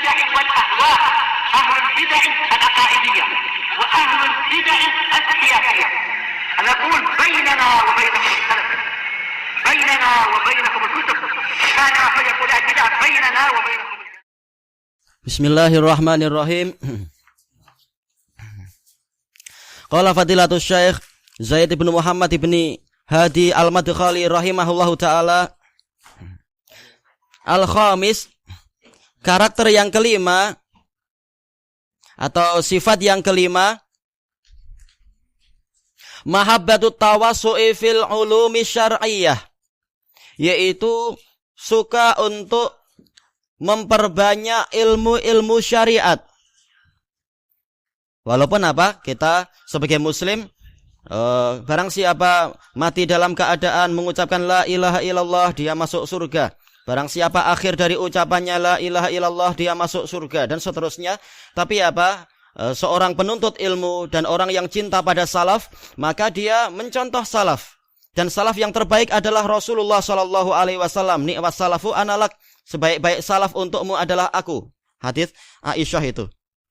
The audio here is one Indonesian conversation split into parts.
البدع والأهواء، أهل البدع العقائدية وأهل البدع السياسية. نقول بيننا وبينكم السلف، بيننا وبينكم الكتب، كان فيقول البدع بيننا وبينكم. Bismillahirrahmanirrahim. Qala fadilatul Syekh Zaid bin Muhammad bin Hadi Al-Madkhali rahimahullahu taala. Al-khamis, karakter yang kelima atau sifat yang kelima, mahabbatut tawassu'i fil ulumi syar'iyyah, yaitu suka untuk memperbanyak ilmu-ilmu syariat. Walaupun apa? Kita sebagai muslim, barang siapa mati dalam keadaan mengucapkan la ilaha illallah, dia masuk surga. Barang siapa akhir dari ucapannya la ilaha illallah, dia masuk surga, dan seterusnya. Tapi apa? Seorang penuntut ilmu dan orang yang cinta pada salaf, maka dia mencontoh salaf. Dan salaf yang terbaik adalah Rasulullah sallallahu alaihi wasallam. Ni'mas salafu analak, sebaik-baik salaf untukmu adalah aku. Hadis Aisyah itu.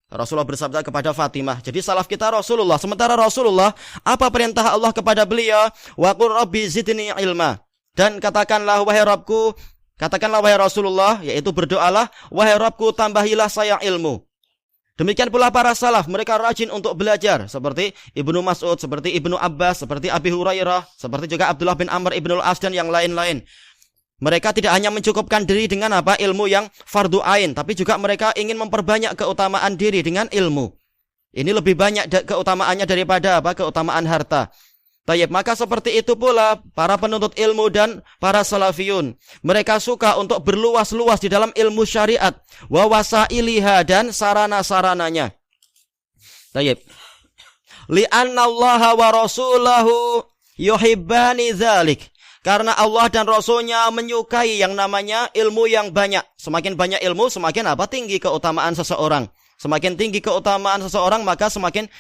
Rasulullah bersabda kepada Fatimah. Jadi salaf kita Rasulullah. Sementara Rasulullah, apa perintah Allah kepada beliau? Wa qur rabbi zidni ilma. Dan katakanlah wahai Rabbku, katakanlah wahai Rasulullah, yaitu berdoalah, wahai Rabbku tambahilah saya ilmu. Demikian pula para salaf, mereka rajin untuk belajar, seperti Ibnu Mas'ud, seperti Ibnu Abbas, seperti Abi Hurairah, seperti juga Abdullah bin Amr ibnul As dan yang lain-lain. Mereka tidak hanya mencukupkan diri dengan apa ilmu yang fardu ain, tapi juga mereka ingin memperbanyak keutamaan diri dengan ilmu. Ini lebih banyak keutamaannya daripada apa? Keutamaan harta. Tayyib, maka seperti itu pula para penuntut ilmu dan para salafiyun. Mereka suka untuk berluas-luas di dalam ilmu syariat, wa wasailiha, dan sarana-sarananya. Tayyib. Li'anna Allah wa rasulahu yuhibbani dzalik. Karena Allah dan Rasulnya menyukai yang namanya ilmu yang banyak. Semakin banyak ilmu, semakin apa? Tinggi keutamaan seseorang. Semakin tinggi keutamaan seseorang, maka semakin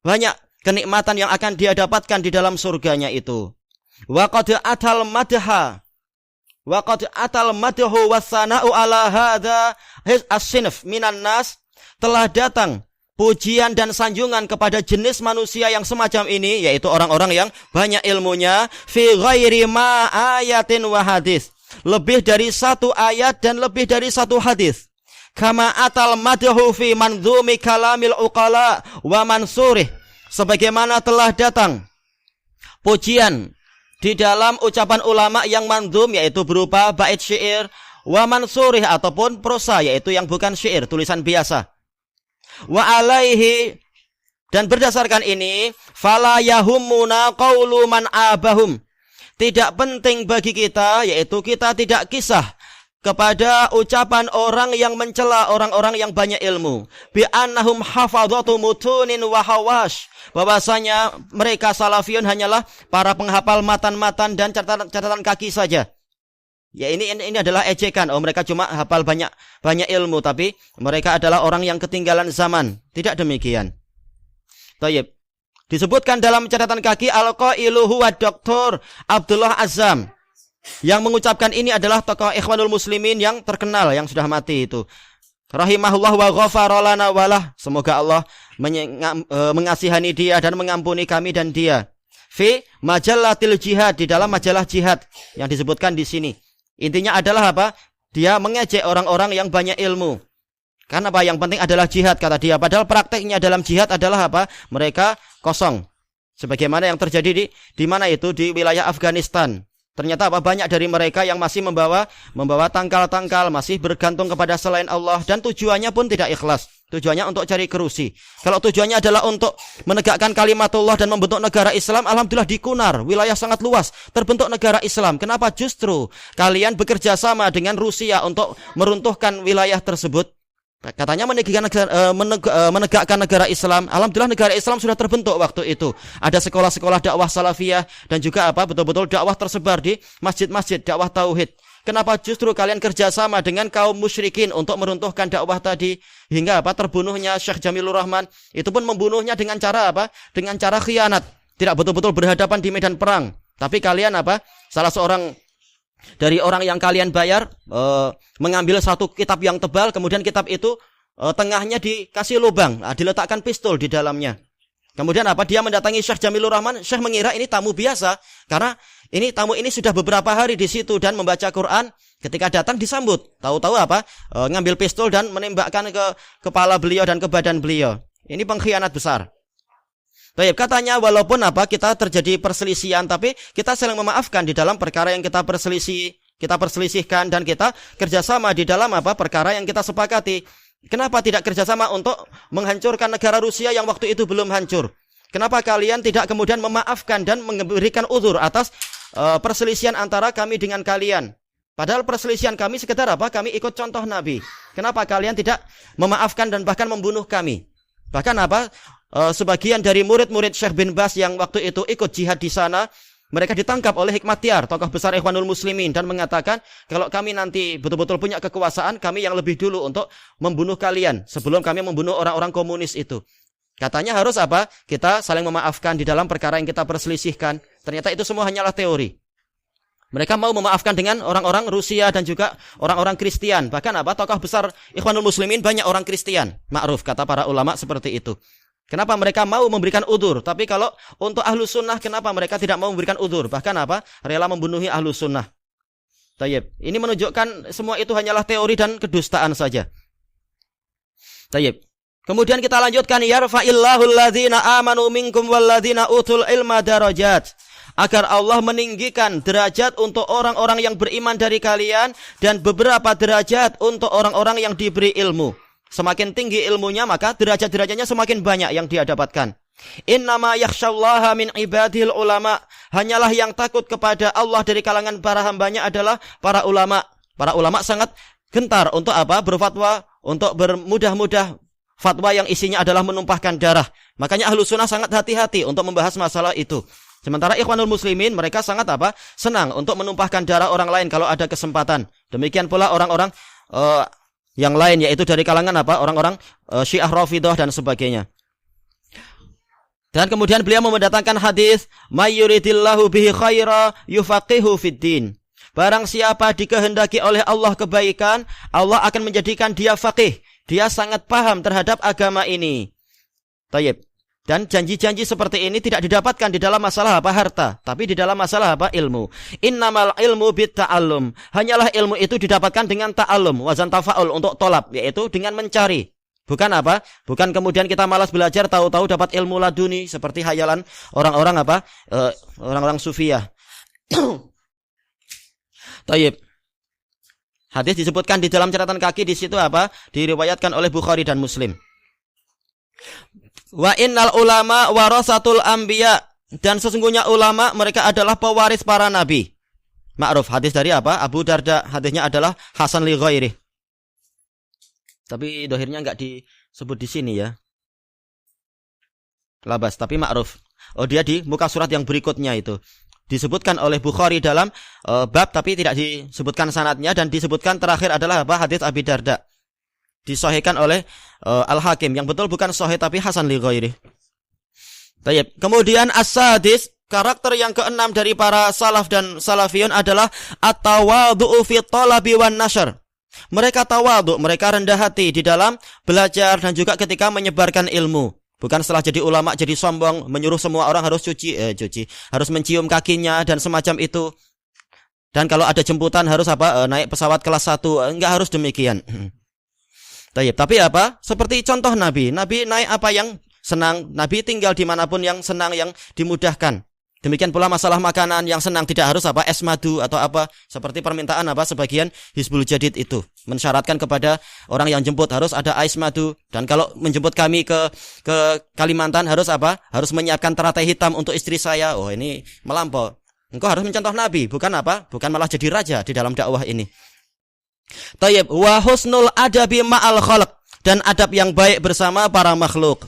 banyak kenikmatan yang akan dia dapatkan di dalam surganya itu. Wa qad atal madha. Wa qad atal madhu wassana'u ala hadza as-sinf minan nas. Telah datang pujian dan sanjungan kepada jenis manusia yang semacam ini, yaitu orang-orang yang banyak ilmunya, fi ghairi ma ayatin wa hadis, lebih dari satu ayat dan lebih dari satu hadis. Kama atal madhu fi manzumi kalamil uqala wa mansurih, sebagaimana telah datang pujian di dalam ucapan ulama yang manzum, yaitu berupa bait syair, wa mansurih, ataupun prosa, yaitu yang bukan syair, tulisan biasa. Wa alaihi, dan berdasarkan ini, fala yahummuna qaulu man abahum, tidak penting bagi kita, yaitu kita tidak kisah kepada ucapan orang yang mencela orang-orang yang banyak ilmu, bi annahum hafadhatu mutunin wa hawash, bahwasanya mereka salafiyun hanyalah para penghafal matan-matan dan catatan kaki saja. Ya, ini adalah ejekan. Oh, mereka cuma hafal banyak ilmu, tapi mereka adalah orang yang ketinggalan zaman. Tidak demikian. Tayyib. Disebutkan dalam catatan kaki, al-qailu huwa Dr. Abdullah Azzam. Yang mengucapkan ini adalah tokoh Ikhwanul Muslimin yang terkenal, yang sudah mati itu. Rahimahullah wa ghafara lana walah. Semoga Allah mengasihani dia dan mengampuni kami dan dia. Fi majallatil jihad, di dalam majalah jihad yang disebutkan di sini. Intinya adalah apa? Dia mengejek orang-orang yang banyak ilmu. Karena apa? Yang penting adalah jihad, kata dia. Padahal prakteknya dalam jihad adalah apa? Mereka kosong. Sebagaimana yang terjadi di mana itu? Di wilayah Afghanistan. Ternyata apa? Banyak dari mereka yang masih membawa tangkal-tangkal, masih bergantung kepada selain Allah, dan tujuannya pun tidak ikhlas. Tujuannya untuk cari kerusi. Kalau tujuannya adalah untuk menegakkan kalimatullah dan membentuk negara Islam, alhamdulillah di Kunar, wilayah sangat luas, terbentuk negara Islam. Kenapa justru kalian bekerja sama dengan Rusia untuk meruntuhkan wilayah tersebut? Katanya menegakkan negara Islam. Alhamdulillah negara Islam sudah terbentuk waktu itu. Ada sekolah-sekolah dakwah salafiyah dan juga apa? Betul-betul dakwah tersebar di masjid-masjid, dakwah tauhid. Kenapa justru kalian kerjasama dengan kaum musyrikin untuk meruntuhkan dakwah tadi, hingga apa? Terbunuhnya Syekh Jamilur Rahman. Itu pun membunuhnya dengan cara apa? Dengan cara khianat. Tidak betul-betul berhadapan di medan perang. Tapi kalian apa? Salah seorang dari orang yang kalian bayar mengambil satu kitab yang tebal, kemudian kitab itu tengahnya dikasih lubang, diletakkan pistol di dalamnya. Kemudian apa? Dia mendatangi Syekh Jamilur Rahman. Syekh mengira ini tamu biasa karena tamu ini sudah beberapa hari di situ dan membaca Quran. Ketika datang disambut. Tahu-tahu apa? Ngambil pistol dan menembakkan ke kepala beliau dan ke badan beliau. Ini pengkhianat besar. Baik, katanya walaupun apa kita terjadi perselisihan, tapi kita saling memaafkan di dalam perkara yang kita perselisihkan dan kita kerjasama di dalam apa perkara yang kita sepakati. Kenapa tidak kerjasama untuk menghancurkan negara Rusia yang waktu itu belum hancur? Kenapa kalian tidak kemudian memaafkan dan memberikan uzur atas perselisihan antara kami dengan kalian? Padahal perselisihan kami sekedar apa? Kami ikut contoh Nabi. Kenapa kalian tidak memaafkan dan bahkan membunuh kami? Bahkan apa? Sebagian dari murid-murid Syekh bin Bas yang waktu itu ikut jihad di sana, mereka ditangkap oleh Hikmatyar, tokoh besar Ikhwanul Muslimin, dan mengatakan, kalau kami nanti betul-betul punya kekuasaan, kami yang lebih dulu untuk membunuh kalian, sebelum kami membunuh orang-orang komunis itu. Katanya harus apa? Kita saling memaafkan di dalam perkara yang kita perselisihkan. Ternyata itu semua hanyalah teori. Mereka mau memaafkan dengan orang-orang Rusia dan juga orang-orang Kristian. Bahkan apa? Tokoh besar Ikhwanul Muslimin banyak orang Kristian. Ma'ruf, kata para ulama seperti itu. Kenapa mereka mau memberikan udzur? Tapi kalau untuk ahlu sunnah, kenapa mereka tidak mau memberikan udzur? Bahkan apa? Rela membunuhi ahlu sunnah. Tayyib. Ini menunjukkan semua itu hanyalah teori dan kedustaan saja. Tayyib. Kemudian kita lanjutkan. Yarfa'illahu alladhina amanu minkum walladhina utul ilma darajat. Agar Allah meninggikan derajat untuk orang-orang yang beriman dari kalian dan beberapa derajat untuk orang-orang yang diberi ilmu. Semakin tinggi ilmunya, maka derajat-derajatnya semakin banyak yang dia dapatkan. Innama yakhsyallaha min ibadil ulama. Hanyalah yang takut kepada Allah dari kalangan para hambanya adalah para ulama. Para ulama sangat gentar untuk apa? Berfatwa, untuk bermudah-mudah fatwa yang isinya adalah menumpahkan darah. Makanya ahlu sunnah sangat hati-hati untuk membahas masalah itu. Sementara Ikhwanul Muslimin mereka sangat apa? Senang untuk menumpahkan darah orang lain kalau ada kesempatan. Demikian pula orang-orang yang lain, yaitu dari kalangan apa? Orang-orang Syiah Rafidhah dan sebagainya. Dan kemudian beliau mendatangkan hadis, "May yuridillahu bihi khaira yufaqihu fiddin." Barang siapa dikehendaki oleh Allah kebaikan, Allah akan menjadikan dia faqih. Dia sangat paham terhadap agama ini. Tayyib. Dan janji-janji seperti ini tidak didapatkan di dalam masalah apa? Harta, tapi di dalam masalah apa? Ilmu. Innamal ilmu bitta'allum. Hanyalah ilmu itu didapatkan dengan ta'allum, wazan tafa'ul untuk tolab, yaitu dengan mencari. Bukan apa? Bukan kemudian kita malas belajar, tahu-tahu dapat ilmu laduni seperti hayalan orang-orang apa? Orang-orang sufiyah. Tayyib. Hadis disebutkan di dalam catatan kaki di situ apa? Diriwayatkan oleh Bukhari dan Muslim. Wa innal ulama warasatul anbiya, dan sesungguhnya ulama mereka adalah pewaris para nabi. Ma'ruf, hadis dari apa? Abu Darda, hadisnya adalah hasan li ghairi. Tapi dohirnya enggak disebut di sini ya. Labas, tapi ma'ruf. Oh, dia di muka surat yang berikutnya itu. Disebutkan oleh Bukhari dalam bab, tapi tidak disebutkan sanadnya, dan disebutkan terakhir adalah apa? Hadis Abi Darda. Disahihkan oleh Al-Hakim, yang betul bukan sahih tapi hasan li ghairi. Tayyib. Kemudian as-sadis, karakter yang keenam dari para salaf dan salafiyun adalah at-tawadhu'u fi talabi wan nashr. Mereka tawadhu, mereka rendah hati di dalam belajar dan juga ketika menyebarkan ilmu. Bukan setelah jadi ulama jadi sombong, menyuruh semua orang harus harus mencium kakinya dan semacam itu. Dan kalau ada jemputan harus apa? Naik pesawat kelas 1, enggak harus demikian. Tapi apa? Seperti contoh Nabi. Nabi naik apa yang senang. Nabi tinggal dimanapun yang senang, yang dimudahkan. Demikian pula masalah makanan yang senang. Tidak harus apa? Es madu atau apa. Seperti permintaan apa? Sebagian Hizbul Jadid itu mensyaratkan kepada orang yang jemput harus ada es madu. Dan kalau menjemput kami ke Kalimantan harus apa? Harus menyiapkan teratai hitam untuk istri saya. Oh, ini melampau. Engkau harus mencontoh Nabi. Bukan apa? Bukan malah jadi raja di dalam dakwah ini. Tayyib, wa husnul adabi ma'al khalq, dan adab yang baik bersama para makhluk.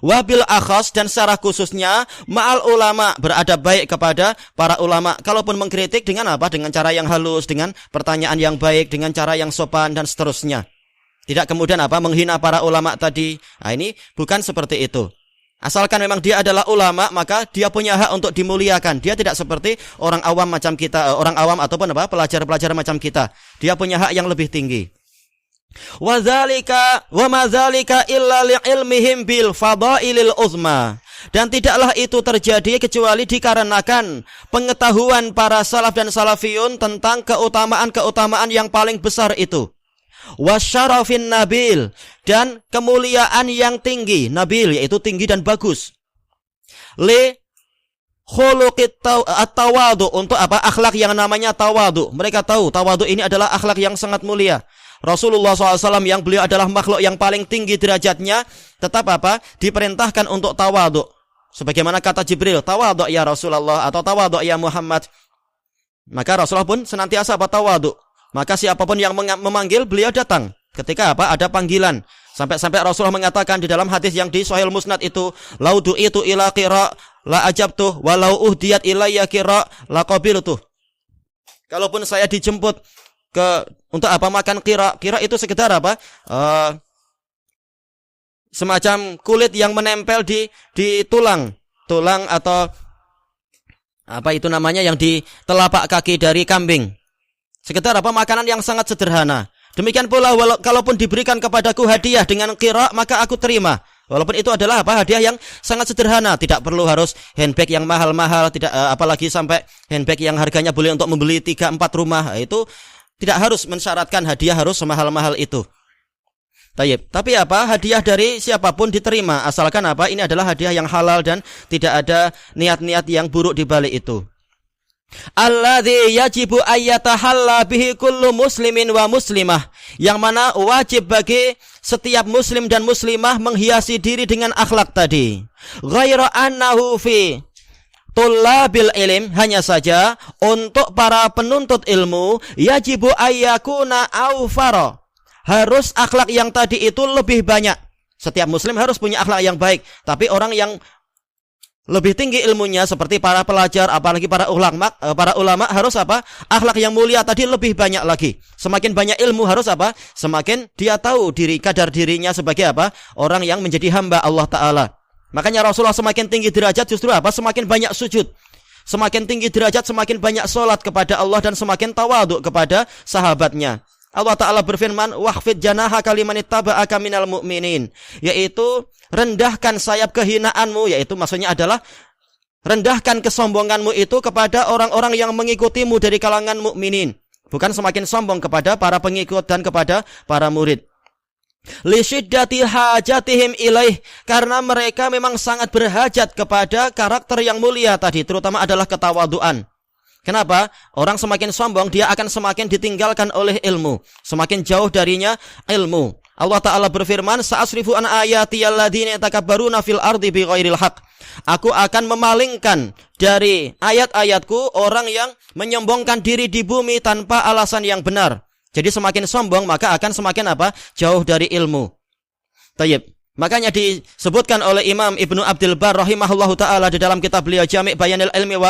Wa bil akhas, dan secara khususnya ma'al ulama, beradab baik kepada para ulama. Kalaupun mengkritik dengan apa? Dengan cara yang halus, dengan pertanyaan yang baik, dengan cara yang sopan dan seterusnya. Tidak kemudian apa? Menghina para ulama tadi. Nah, ini bukan seperti itu. Asalkan memang dia adalah ulama, maka dia punya hak untuk dimuliakan. Dia tidak seperti orang awam macam kita, orang awam ataupun apa? Pelajar-pelajar macam kita. Dia punya hak yang lebih tinggi. Wa ma dzalika illa li'ilmihim bil fadailil uzma. Dan tidaklah itu terjadi kecuali dikarenakan pengetahuan para salaf dan salafiyun tentang keutamaan-keutamaan yang paling besar itu. Wasyarafin nabil, dan kemuliaan yang tinggi. Nabil yaitu tinggi dan bagus. Li khuluqit tawadu, untuk apa? Akhlak yang namanya tawadu. Mereka tahu tawadu ini adalah akhlak yang sangat mulia. Rasulullah SAW yang beliau adalah makhluk yang paling tinggi derajatnya, tetap apa? Diperintahkan untuk tawadhu. Sebagaimana kata Jibril, tawadhu ya Rasulullah, atau tawadhu ya Muhammad. Maka Rasulullah pun senantiasa tawadhu. Maka siapapun yang memanggil, beliau datang. Ketika apa? Ada panggilan. Sampai-sampai Rasulullah mengatakan di dalam hadis yang di Sahih Musnad itu, lau du'itu ila qira la ajabtuh walau uhdiyat ilayya qira la qabiltuh. Kalaupun saya dijemput untuk apa? Makan qira. Qira itu sekedar apa? Semacam kulit yang menempel di tulang atau apa itu namanya, yang di telapak kaki dari kambing. Sekedar apa? Makanan yang sangat sederhana. Demikian pula kalaupun diberikan kepadaku hadiah dengan qira, maka aku terima. Walaupun itu adalah apa? Hadiah yang sangat sederhana, tidak perlu harus handbag yang mahal-mahal, tidak apalagi sampai handbag yang harganya boleh untuk membeli 3-4 rumah. Itu tidak harus mensyaratkan hadiah harus semahal-mahal itu. Tapi apa? Hadiah dari siapapun diterima, asalkan apa? Ini adalah hadiah yang halal dan tidak ada niat-niat yang buruk di balik itu. Alladzi yajibu ayyatahalla bihi kullu muslimin wa muslimah, yang mana wajib bagi setiap muslim dan muslimah menghiasi diri dengan akhlak tadi. Ghaira annahu fi tullabil ilm, hanya saja untuk para penuntut ilmu yajibu ayyakuna awfara, harus akhlak yang tadi itu lebih banyak. Setiap muslim harus punya akhlak yang baik, tapi orang yang lebih tinggi ilmunya seperti para pelajar, apalagi para ulama harus apa? Akhlak yang mulia tadi lebih banyak lagi. Semakin banyak ilmu harus apa? Semakin dia tahu kadar dirinya sebagai apa? Orang yang menjadi hamba Allah Ta'ala. Makanya Rasulullah semakin tinggi derajat justru apa? Semakin banyak sujud. Semakin tinggi derajat semakin banyak sholat kepada Allah dan semakin tawadhu kepada sahabatnya. Allah Ta'ala berfirman, wahfid janahaka limanittaba'aka minal mu'minin, yaitu rendahkan sayap kehinaanmu, yaitu maksudnya adalah rendahkan kesombonganmu itu kepada orang-orang yang mengikutimu dari kalangan mukminin, bukan semakin sombong kepada para pengikut dan kepada para murid. Li syiddati hajatihim ilaih, karena mereka memang sangat berhajat kepada karakter yang mulia tadi, terutama adalah ketawaduan. Kenapa? Orang semakin sombong, dia akan semakin ditinggalkan oleh ilmu. Semakin jauh darinya ilmu. Allah Ta'ala berfirman, Sa'asrifu an ayati alladhina yatakabbaruna fil ardi bighairil haq. Aku akan memalingkan dari ayat-ayatku orang yang menyombongkan diri di bumi tanpa alasan yang benar. Jadi semakin sombong, maka akan semakin apa? Jauh dari ilmu. Tayyib. Makanya disebutkan oleh Imam Ibnu Abdul Bar rahimahullahu ta'ala di dalam kitab beliau Jami' Bayanil Ilmi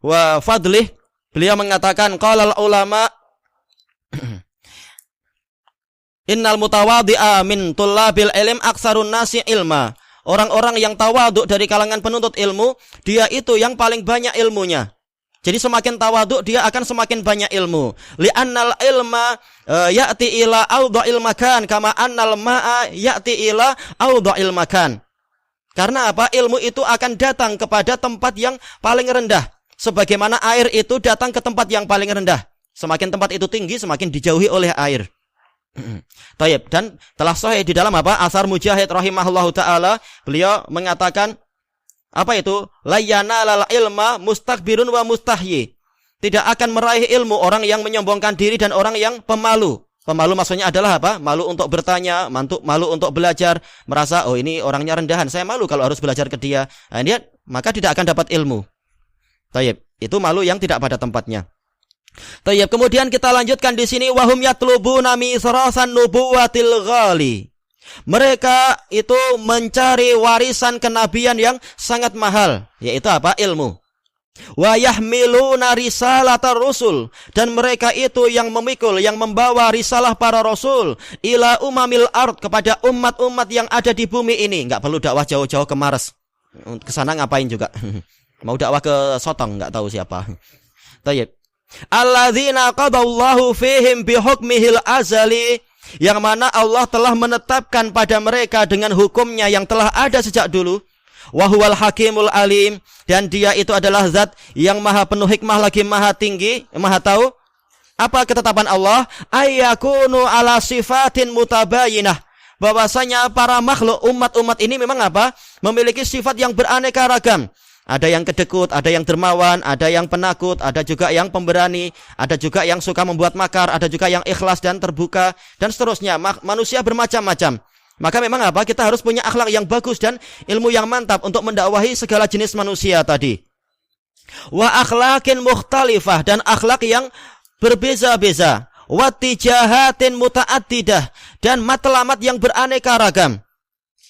wa fadlih, beliau mengatakan qala ulama innal mutawadhi'a min tullabil ilm aktsarun nasi ilma. Orang-orang yang tawadhu dari kalangan penuntut ilmu, dia itu yang paling banyak ilmunya. Jadi semakin tawadhu dia akan semakin banyak ilmu. Li'annal ilma ya'ti ila awdha'il makan kama annal ma'a ya'ti ila awdha'il makan. Karena apa? Ilmu itu akan datang kepada tempat yang paling rendah, sebagaimana air itu datang ke tempat yang paling rendah. Semakin tempat itu tinggi, semakin dijauhi oleh air. Tayyib. Dan telah sahih di dalam apa? Asar Mujahid rahimahullahu ta'ala, beliau mengatakan, apa itu? Layyana lal ilma mustakbirun wa mustahyi. Tidak akan meraih ilmu orang yang menyombongkan diri dan orang yang pemalu. Pemalu maksudnya adalah apa? Malu untuk bertanya, malu untuk belajar, merasa oh ini orangnya rendahan, saya malu kalau harus belajar ke dia. Nah, dia maka tidak akan dapat ilmu. Tayyib, itu malu yang tidak pada tempatnya. Tayyib, kemudian kita lanjutkan di sini, wahum yatlubuna misrasan nubuwatil ghali. Mereka itu mencari warisan kenabian yang sangat mahal, yaitu apa? Ilmu. Wa yahmiluna risalatar rusul, dan mereka itu yang memikul, yang membawa risalah para rasul ila umamil ard, kepada umat-umat yang ada di bumi ini. Enggak perlu dakwah jauh-jauh ke Mars. Ke sana ngapain juga? Mau dakwah ke Sotong, enggak tahu siapa. Tayyib. alladzina qadallahu fihim bihukmihil azali, yang mana Allah telah menetapkan pada mereka dengan hukumnya yang telah ada sejak dulu. Wa huwal hakimul alim, dan dia itu adalah zat yang maha penuh hikmah lagi maha tinggi, maha tahu. Apa ketetapan Allah? Ayyakunu ala sifatin mutabayinah, bahwasanya para makhluk umat-umat ini memang apa? Memiliki sifat yang beraneka ragam. Ada yang kedekut, ada yang dermawan, ada yang penakut, ada juga yang pemberani, ada juga yang suka membuat makar, ada juga yang ikhlas dan terbuka, dan seterusnya. Manusia bermacam-macam. Maka memang apa? Kita harus punya akhlak yang bagus dan ilmu yang mantap untuk mendakwahi segala jenis manusia tadi. Wa akhlaqin mukhtalifah, dan akhlak yang berbeza-beza. Wa tijahatin muta'addidah, dan matlamat yang beraneka ragam.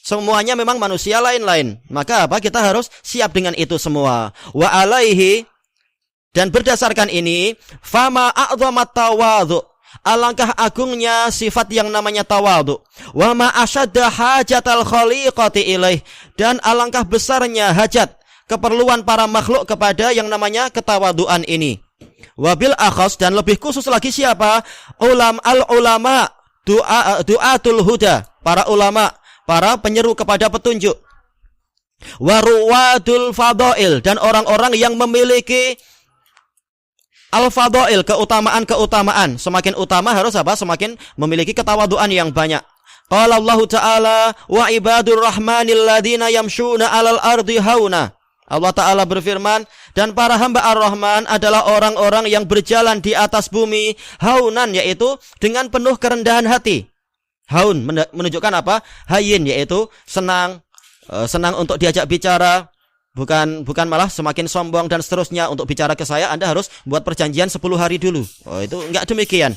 Semuanya memang manusia lain-lain. Maka apa? Kita harus siap dengan itu semua. Wa alaihi, dan berdasarkan ini, fama a'dhamat tawadhu, alangkah agungnya sifat yang namanya tawadhu. Wa ma asyadda hajatal khaliqati ilaih, dan alangkah besarnya hajat, keperluan para makhluk kepada yang namanya ketawaduan ini. Wabil akhas, dan lebih khusus lagi siapa? Ulama, du'atul huda, para ulama, para penyeru kepada petunjuk. Waruwadul fadail, dan orang-orang yang memiliki al-fadail, keutamaan-keutamaan. Semakin utama harus apa? Semakin memiliki ketawaduan yang banyak. Qala Allah Ta'ala, wa ibadur rahmanil ladina yamshuna alal ardi hauna. Allah Ta'ala berfirman, dan para hamba ar-Rahman adalah orang-orang yang berjalan di atas bumi haunan, yaitu dengan penuh kerendahan hati. Haun menunjukkan apa? Hayyin, yaitu senang, senang untuk diajak bicara, bukan malah semakin sombong dan seterusnya. Untuk bicara ke saya, Anda harus buat perjanjian 10 hari dulu. Oh, itu enggak demikian.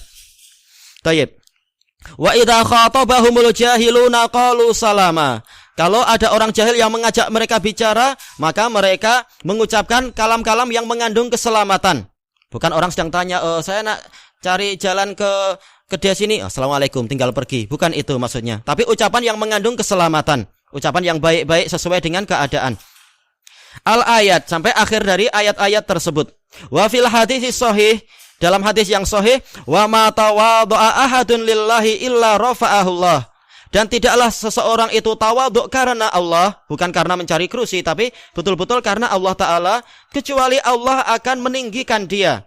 Tayyib. Wa idza khatabahumul jahiluna qalu salama. Kalau ada orang jahil yang mengajak mereka bicara, maka mereka mengucapkan kalam-kalam yang mengandung keselamatan. Bukan orang sedang tanya, saya nak cari jalan ke dia sini, assalamualaikum, tinggal pergi. Bukan itu maksudnya. Tapi ucapan yang mengandung keselamatan, ucapan yang baik-baik sesuai dengan keadaan. Al-ayat, sampai akhir dari ayat-ayat tersebut. Wa fil hadits sahih, dalam hadis yang sahih, wa ma tawadha'a ahadun lillahi illa rafa'ahullah. Dan tidaklah seseorang itu tawadhu karena Allah, bukan karena mencari kursi, tapi betul-betul karena Allah Ta'ala, kecuali Allah akan meninggikan dia.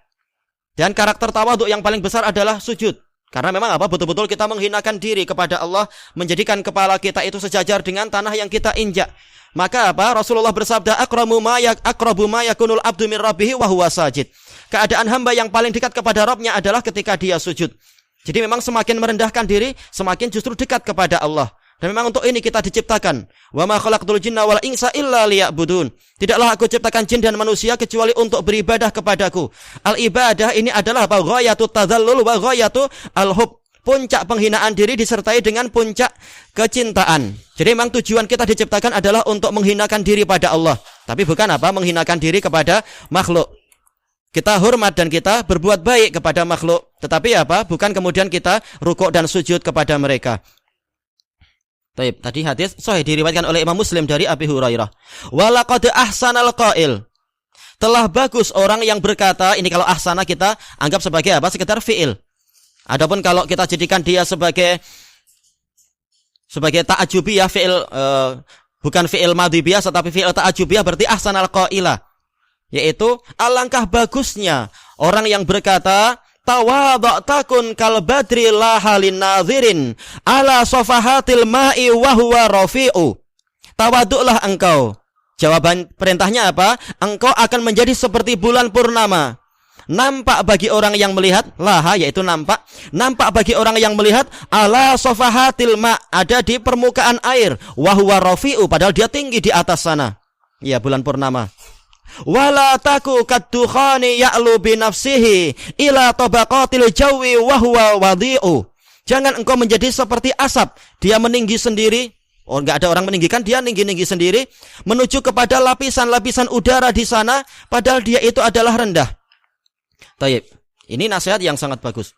Dan karakter tawadhu yang paling besar adalah sujud. Karena memang apa? Betul-betul kita menghinakan diri kepada Allah, menjadikan kepala kita itu sejajar dengan tanah yang kita injak. Maka apa? Rasulullah bersabda, aqrabu ma yakunul abdu min rabbih wa huwa sajid. Keadaan hamba yang paling dekat kepada Rabbnya adalah ketika dia sujud. Jadi memang semakin merendahkan diri, semakin justru dekat kepada Allah. Dan memang untuk ini kita diciptakan. Wa ma khalaqtul jinna wal insa illa liya'budun. Tidaklah aku ciptakan jin dan manusia kecuali untuk beribadah kepadaku. Al-ibadah ini adalah apa? Ghayatut tadzallul wa ghayatu al-hub. Puncak penghinaan diri disertai dengan puncak kecintaan. Jadi memang tujuan kita diciptakan adalah untuk menghinakan diri pada Allah. Tapi bukan apa? Menghinakan diri kepada makhluk. Kita hormat dan kita berbuat baik kepada makhluk. Tetapi apa? Bukan kemudian kita rukuk dan sujud kepada mereka. Baik, tadi hadis sahih diriwayatkan oleh Imam Muslim dari Abi Hurairah. Walaqad ahsanal qail. Telah bagus orang yang berkata, ini kalau ahsana kita anggap sebagai apa? Sekedar fi'il. Adapun kalau kita jadikan dia sebagai ta'ajubiyah, fi'il bukan fi'il madhi biasa tapi fi'il ta'ajubiyah, berarti ahsanal qaila. Yaitu alangkah bagusnya orang yang berkata, tawadha'takun kal badri la halin nadhirin ala safahatil ma'i wa huwa rafi'u. Tawaduklah engkau. Jawaban perintahnya apa? Engkau akan menjadi seperti bulan purnama. Nampak bagi orang yang melihat, laha yaitu nampak bagi orang yang melihat, ala safahatil ma, ada di permukaan air, wa huwa rafi'u, padahal dia tinggi di atas sana. Ya, bulan purnama. Wala taku kaddukhani ya'lu bi nafsihi ila tabaqatil jawi wa huwa wadhi'u. Jangan engkau menjadi seperti asap, dia meninggi sendiri. Oh, enggak ada orang meninggikan, dia tinggi-tinggi sendiri menuju kepada lapisan-lapisan udara di sana, padahal dia itu adalah rendah. Tayyib. Ini nasihat yang sangat bagus.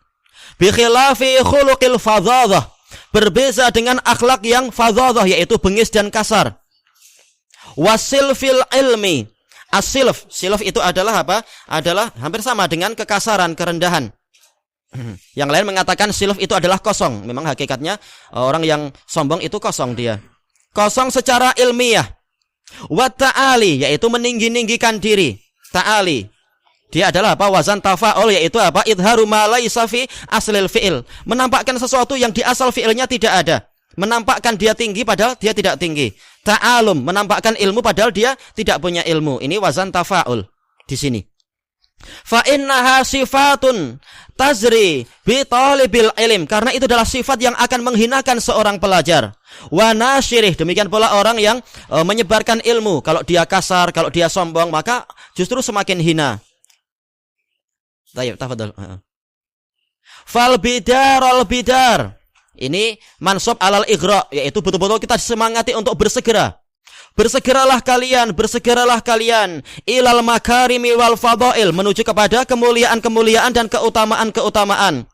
Bi khilafi khuluqil fadhadah. Berbeza dengan akhlak yang fadhadah, yaitu bengis dan kasar. Wasil fil ilmi. As-silf, silf itu adalah apa? Adalah hampir sama dengan kekasaran, kerendahan. Yang lain mengatakan silf itu adalah kosong. Memang hakikatnya orang yang sombong itu kosong dia. Kosong secara ilmiah. Wa ta'ali, yaitu meninggi-ninggikan diri. Ta'ali. Dia adalah apa? Wazan tafa'ul, yaitu apa? Idharu ma laisa fi aslil fi'il. Menampakkan sesuatu yang di asal fi'ilnya tidak ada. Menampakkan dia tinggi padahal dia tidak tinggi. Ta'alum, menampakkan ilmu padahal dia tidak punya ilmu. Ini wazan tafa'ul di sini. Fa innaha sifatun tazri bi talibil ilm, karena itu adalah sifat yang akan menghinakan seorang pelajar. Wa nasyirih, demikian pula orang yang menyebarkan ilmu. Kalau dia kasar, kalau dia sombong, maka justru semakin hina. Baik, tafadhol. Fal bidarul bidar. Ini mansub alal ighra, yaitu betul-betul kita semangati untuk bersegera. Bersegeralah kalian ilal makarimi wal fadail, menuju kepada kemuliaan-kemuliaan dan keutamaan-keutamaan.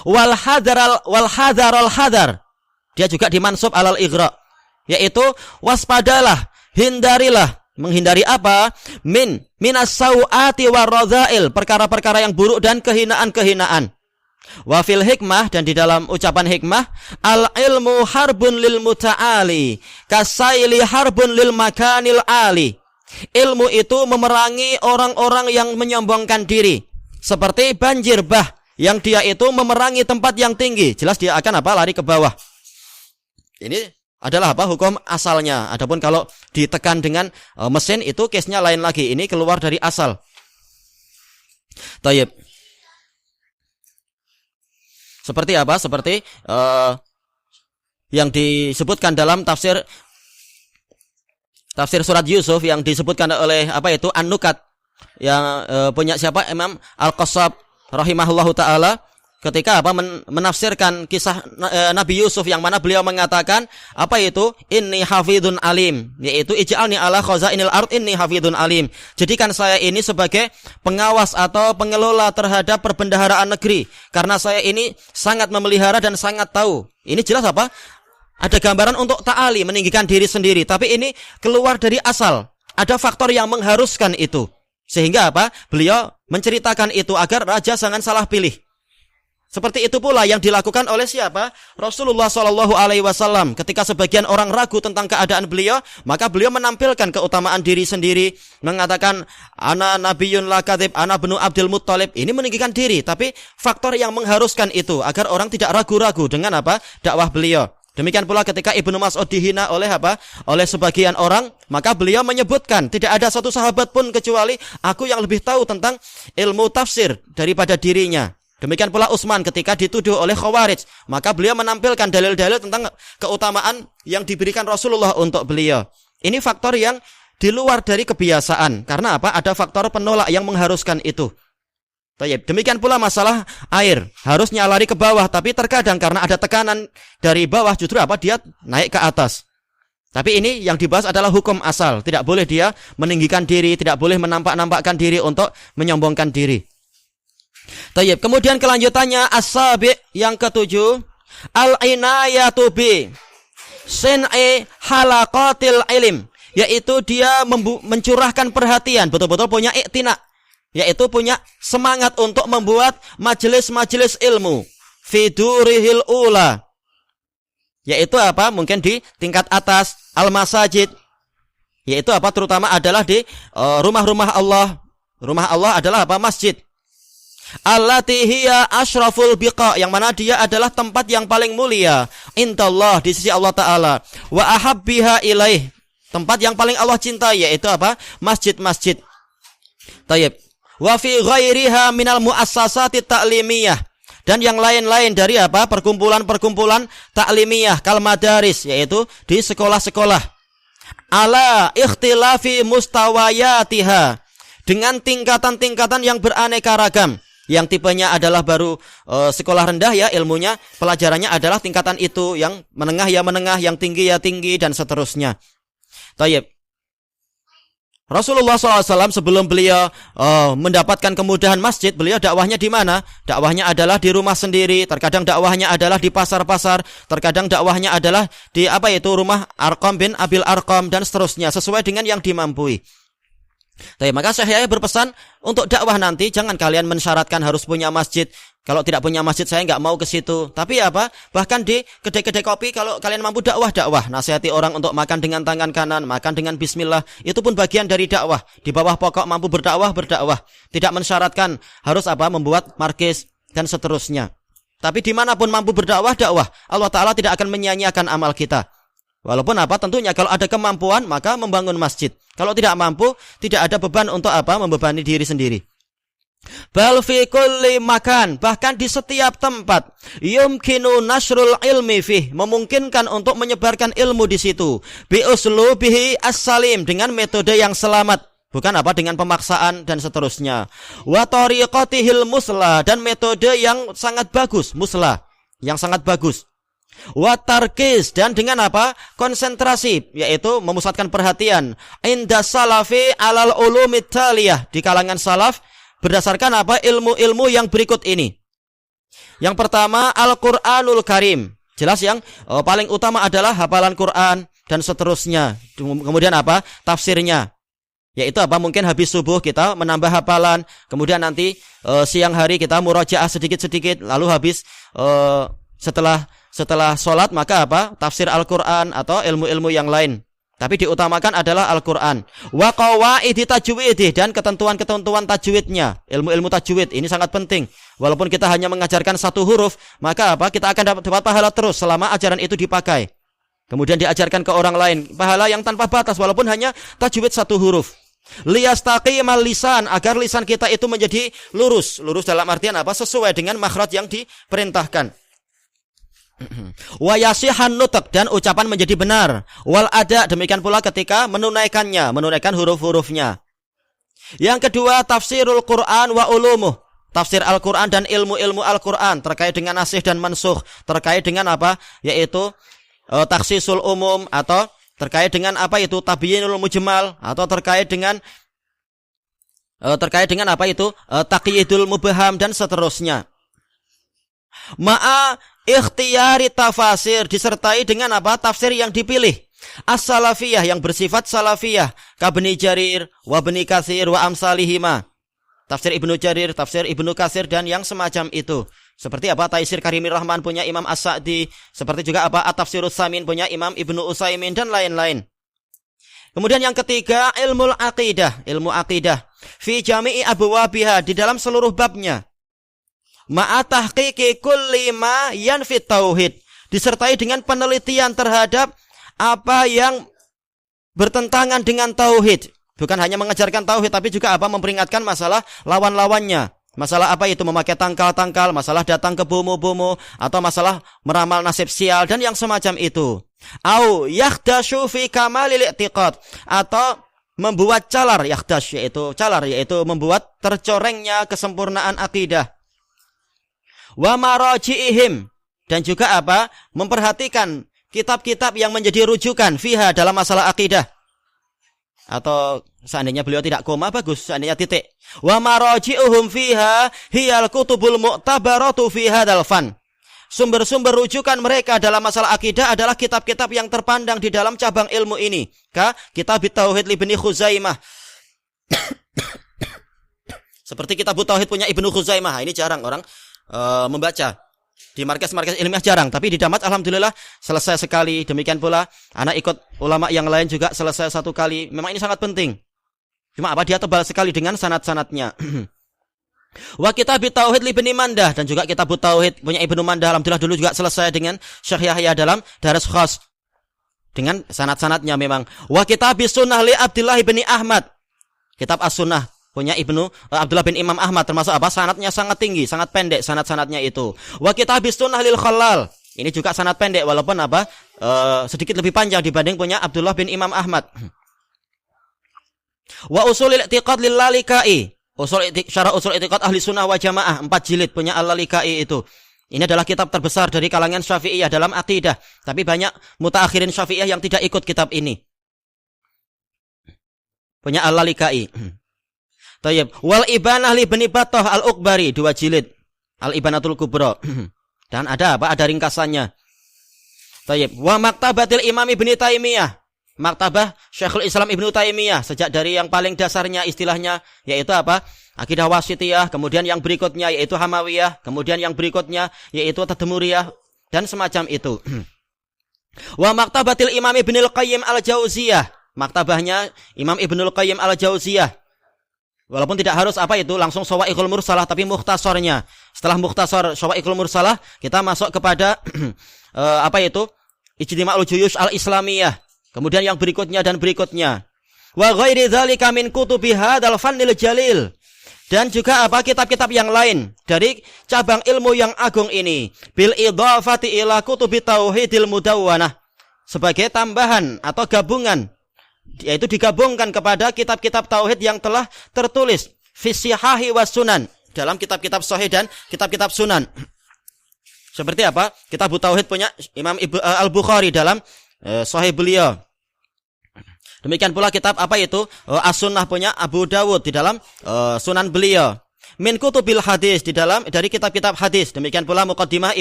Wal hadaral hadar. Dia juga dimansub alal ighra, yaitu waspadalah, hindarilah. Menghindari apa? Minas sau'ati waradha'il, perkara-perkara yang buruk dan kehinaan-kehinaan. Wa fil hikmah, dan di dalam ucapan hikmah, al ilmu harbun lil muta'ali kasaili harbun lil makanil ali. Ilmu itu memerangi orang-orang yang menyombongkan diri, seperti banjir bah yang dia itu memerangi tempat yang tinggi. Jelas dia akan apa? Lari ke bawah. Ini adalah apa? Hukum asalnya. Adapun kalau ditekan dengan mesin itu case-nya lain lagi. Ini keluar dari asal. Tayyib. Seperti apa? Seperti yang disebutkan dalam tafsir surat Yusuf yang disebutkan oleh apa itu An-Nukat yang punya siapa? Imam Al-Qassab rahimahullahu taala, ketika apa menafsirkan kisah Nabi Yusuf yang mana beliau mengatakan apa itu? Inni hafidun alim, yaitu ij'alni ala khazainil ard inni hafidun alim. Jadikan saya ini sebagai pengawas atau pengelola terhadap perbendaharaan negeri, karena saya ini sangat memelihara dan sangat tahu. Ini jelas apa? Ada gambaran untuk ta'ali, meninggikan diri sendiri, tapi ini keluar dari asal. Ada faktor yang mengharuskan itu. Sehingga apa? Beliau menceritakan itu agar raja jangan salah pilih. Seperti itu pula yang dilakukan oleh siapa? Rasulullah SAW. Ketika sebagian orang ragu tentang keadaan beliau, maka beliau menampilkan keutamaan diri sendiri, mengatakan ana nabiyyun la kadzib, ana bnu Abdul Muttalib. Ini meninggikan diri, tapi faktor yang mengharuskan itu agar orang tidak ragu-ragu dengan apa? Dakwah beliau. Demikian pula ketika Ibnu Mas'ud dihina oleh apa? Oleh sebagian orang, maka beliau menyebutkan tidak ada satu sahabat pun kecuali aku yang lebih tahu tentang ilmu tafsir daripada dirinya. Demikian pula Utsman ketika dituduh oleh Khawarij, maka beliau menampilkan dalil-dalil tentang keutamaan yang diberikan Rasulullah untuk beliau. Ini faktor yang di luar dari kebiasaan. Karena apa? Ada faktor penolak yang mengharuskan itu. Demikian pula masalah air, harusnya lari ke bawah, tapi terkadang karena ada tekanan dari bawah justru apa? Dia naik ke atas. Tapi ini yang dibahas adalah hukum asal. Tidak boleh dia meninggikan diri, tidak boleh menampak-nampakkan diri untuk menyombongkan diri. Tayyib. Kemudian kelanjutannya as-sabi, yang ketujuh, al-inayatu bi sin'i halaqatil ilm, yaitu dia mencurahkan perhatian, betul-betul punya iktina, yaitu punya semangat untuk membuat majelis-majelis ilmu fi durihil ula, yaitu apa? Mungkin di tingkat atas al-masajid, yaitu apa? Terutama adalah di rumah-rumah Allah. Rumah Allah adalah apa? Masjid. Allati hiya asyraful biqa, yang mana dia adalah tempat yang paling mulia indallah, di sisi Allah Ta'ala. Wa ahabbiha ilaih, tempat yang paling Allah cintai, yaitu apa? Masjid-masjid. Tayyib. Wa fi ghairiha minal muassasati ta'limiyah, dan yang lain-lain dari apa? Perkumpulan-perkumpulan ta'limiyah kal madaris, yaitu di sekolah-sekolah. Ala ikhtilafi mustawayatiha, dengan tingkatan-tingkatan yang beraneka ragam. Yang tipenya adalah baru sekolah rendah ya ilmunya, pelajarannya adalah tingkatan itu, yang menengah ya menengah, yang tinggi ya tinggi, dan seterusnya. Tayyib. Rasulullah SAW sebelum beliau mendapatkan kemudahan masjid, beliau dakwahnya di mana? Dakwahnya adalah di rumah sendiri, terkadang dakwahnya adalah di pasar-pasar, terkadang dakwahnya adalah di apa itu rumah Arqam bin Abil Arqam, dan seterusnya, sesuai dengan yang dimampui. Maka Syekh Yahya berpesan untuk dakwah nanti jangan kalian mensyaratkan harus punya masjid. Kalau tidak punya masjid saya nggak mau ke situ. Tapi apa? Bahkan di kedai-kedai kopi kalau kalian mampu dakwah. Nasihati orang untuk makan dengan tangan kanan, makan dengan bismillah. Itu pun bagian dari dakwah. Di bawah pokok mampu berdakwah. Tidak mensyaratkan harus membuat markis dan seterusnya. Tapi dimanapun mampu berdakwah. Allah Ta'ala tidak akan menyia-nyiakan amal kita. Walaupun tentunya kalau ada kemampuan maka membangun masjid. Kalau tidak mampu, tidak ada beban untuk membebani diri sendiri. Bal fi kulli makan, bahkan di setiap tempat, yumkinu nasrul ilmi fih, memungkinkan untuk menyebarkan ilmu di situ. Bi uslubihi as-salim, dengan metode yang selamat, bukan dengan pemaksaan dan seterusnya. Wa tariqatihil musla, dan metode yang sangat bagus, musla, yang sangat bagus. Wa tarkis, dan dengan konsentrasi, yaitu memusatkan perhatian. Inda salafi alal ulumit taliyah, di kalangan salaf berdasarkan ilmu-ilmu yang berikut ini. Yang pertama Al-Qur'anul Karim. Jelas yang paling utama adalah hafalan Quran dan seterusnya. Kemudian tafsirnya. Yaitu mungkin habis subuh kita menambah hafalan, kemudian nanti siang hari kita murajaah sedikit-sedikit, lalu habis setelah sholat maka tafsir Al-Qur'an atau ilmu-ilmu yang lain. Tapi diutamakan adalah Al-Qur'an. Wa qawaidi tajwidih, dan ketentuan-ketentuan tajwidnya. Ilmu-ilmu tajwid ini sangat penting. Walaupun kita hanya mengajarkan satu huruf, maka kita akan dapat pahala terus selama ajaran itu dipakai. Kemudian diajarkan ke orang lain, pahala yang tanpa batas walaupun hanya tajwid satu huruf. Liyastaqimal lisan, agar lisan kita itu menjadi lurus. Lurus dalam artian sesuai dengan makhraj yang diperintahkan. Wa yasihan nutak, dan ucapan menjadi benar. Wal ada, demikian pula ketika menunaikannya, menunaikan huruf-hurufnya. Yang kedua tafsirul Quran wa ulumuh, tafsir Al-Quran dan ilmu-ilmu Al-Quran terkait dengan nasikh dan mansukh, terkait dengan yaitu takhsisul umum, atau terkait dengan tabyinul mujmal, atau terkait dengan taqyidul mubham dan seterusnya. Ma'a ikhtiyari tafasir, disertai dengan tafsir yang dipilih. As-salafiyah, yang bersifat salafiyah, kabni Jarir wa bni Katsir wa amsalihima. Tafsir Ibnu Jarir, tafsir Ibnu Katsir dan yang semacam itu. Seperti Taisir Karimir Rahman punya Imam As-Sa'di, seperti juga At-Tafsirus Samin punya Imam Ibnu Utsaimin dan lain-lain. Kemudian yang ketiga ilmu akidah fi jami'i abwabiha, di dalam seluruh babnya. Ma'a tahqiqi kulli ma yanfit tauhid, disertai dengan penelitian terhadap apa yang bertentangan dengan tauhid. Bukan hanya mengajarkan tauhid, tapi juga memperingatkan masalah lawan-lawannya. Masalah itu memakai tangkal-tangkal, masalah datang ke bomo-bomo, atau masalah meramal nasib sial dan yang semacam itu. Au yakhdashu fi kamalil i'tiqad, atau membuat calar, yakhdash yaitu membuat tercorengnya kesempurnaan akidah. Wa maraji'ihim, dan juga memperhatikan kitab-kitab yang menjadi rujukan fiha, dalam masalah akidah. Atau seandainya beliau tidak koma bagus, seandainya titik. Wa maraji'uhum fiha hiyal kutubul mu'tabaratu fi hadzal fan. Sumber-sumber rujukan mereka dalam masalah akidah adalah kitab-kitab yang terpandang di dalam cabang ilmu ini. Kitab Tauhid Ibnu Khuzaimah. Seperti kitab Tauhid punya Ibnu Khuzaimah. Ini jarang orang membaca. Di markas-markas ilmiah jarang, tapi di Damat alhamdulillah selesai sekali. Demikian pula anak ikut ulama yang lain juga selesai satu kali. Memang ini sangat penting. Cuma dia tebal sekali dengan sanad-sanadnya. Wa kitab Tauhid Ibnu Mandah, dan juga kitab Tauhid punya Ibnu Mandah alhamdulillah dulu juga selesai dengan Syekh Yahya dalam Daras Khas. Dengan sanad-sanadnya memang. Wa kitab Sunnah li Abdullah bin Ahmad. Kitab As-Sunnah punya Ibnu Abdullah bin Imam Ahmad, termasuk sanadnya sangat tinggi, sangat pendek sanad-sanadnya itu. Wa kitabis sunnah lil Khalal. Ini juga sanad pendek walaupun sedikit lebih panjang dibanding punya Abdullah bin Imam Ahmad. Wa usulil i'tiqad lil Lalikai. Syarah usul i'tiqad ahli sunnah wa jamaah 4 jilid punya Al-Lalikai itu. Ini adalah kitab terbesar dari kalangan Syafi'iyah dalam akidah, tapi banyak mutaakhirin Syafi'iyah yang tidak ikut kitab ini. Punya Al-Lalikai. Tayyib. Wal Ibanah li Ibnu Battah Al-Uqbari 2 jilid. Al-Ibanatul Kubra. Dan ada ringkasannya. Tayyib. Wa Maktabatil Imam Ibnu Taimiyah. Maktabah Syekhul Islam Ibnu Taimiyah, sejak dari yang paling dasarnya istilahnya yaitu apa? Akidah Wasitiyah, kemudian yang berikutnya yaitu Hamawiyah, kemudian yang berikutnya yaitu Tadmuriyah dan semacam itu. Wa maktabatil Imam Ibnul Qayyim Al-Jauziyah, maktabahnya Imam Ibnul Qayyim Al-Jauziyah. Walaupun tidak harus apa itu langsung Shawa'iqul Mursalah, tapi mukhtasarnya. Setelah mukhtasar Shawa'iqul Mursalah, kita masuk kepada apa itu? Ijtima'ul Juyush Al-Islamiyah. Kemudian yang berikutnya dan berikutnya. Wa ghairi dzalika min kutubi hadzal fannil jalil. Dan juga apa kitab-kitab yang lain dari cabang ilmu yang agung ini. Bil idhafati ila kutubi tauhidil mudawwanah. Sebagai tambahan atau gabungan. Yaitu digabungkan kepada kitab-kitab tauhid yang telah tertulis. Fisihahi was sunan. Dalam kitab-kitab sahih dan kitab-kitab sunan. Seperti apa? Kitab tauhid punya Imam Al-Bukhari dalam sahih beliau. Demikian pula kitab apa itu? As-Sunnah punya Abu Dawud di dalam sunan beliau. Min kutubil hadis dari kitab-kitab hadis. Demikian pula Muqaddimah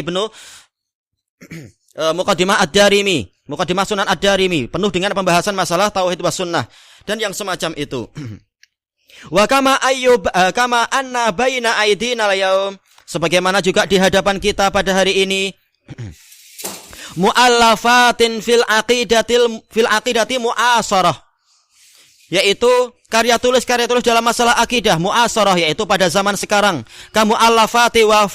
Muqaddimah Ad-Darimi, Muqaddimah Sunan Ad-Darimi penuh dengan pembahasan masalah tauhid was sunnah dan yang semacam itu. Wa kama anna baina aidina al-yaum, sebagaimana juga di hadapan kita pada hari ini mu'allafatin fil aqidati mu'asarah, yaitu karya tulis dalam masalah akidah mu'asarah, yaitu pada zaman sekarang. Kamu mu'allafati wa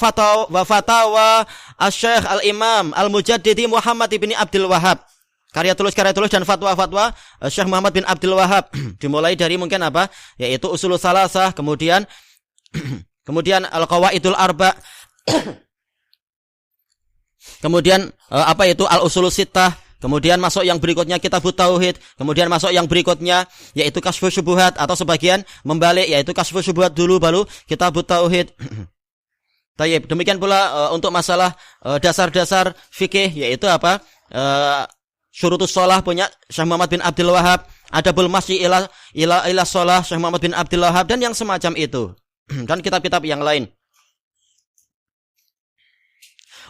fatawa asy-Syaikh al-Imam al-Mujaddidi Muhammad bin Abdul Wahhab. Karya tulis dan fatwa-fatwa Syekh Muhammad bin Abdul Wahhab. Dimulai dari mungkin apa? Yaitu Ushulus Salasah, kemudian Al-Qawaidul Arba'. Kemudian apa itu Al-Usulus Sittah, kemudian masuk yang berikutnya Kitabut Tauhid, kemudian masuk yang berikutnya yaitu Kasyfus Syubhat, atau sebagian membalik yaitu Kasyfus Syubhat dulu baru Kitabut Tauhid. Tayyib. Demikian pula untuk masalah dasar-dasar fikih yaitu apa? Syurutus Shalah punya Syekh Muhammad bin Abdul Wahhab, Adabul Masyi ila Shalah Syekh Muhammad bin Abdul Wahhab dan yang semacam itu. Dan kitab-kitab yang lain.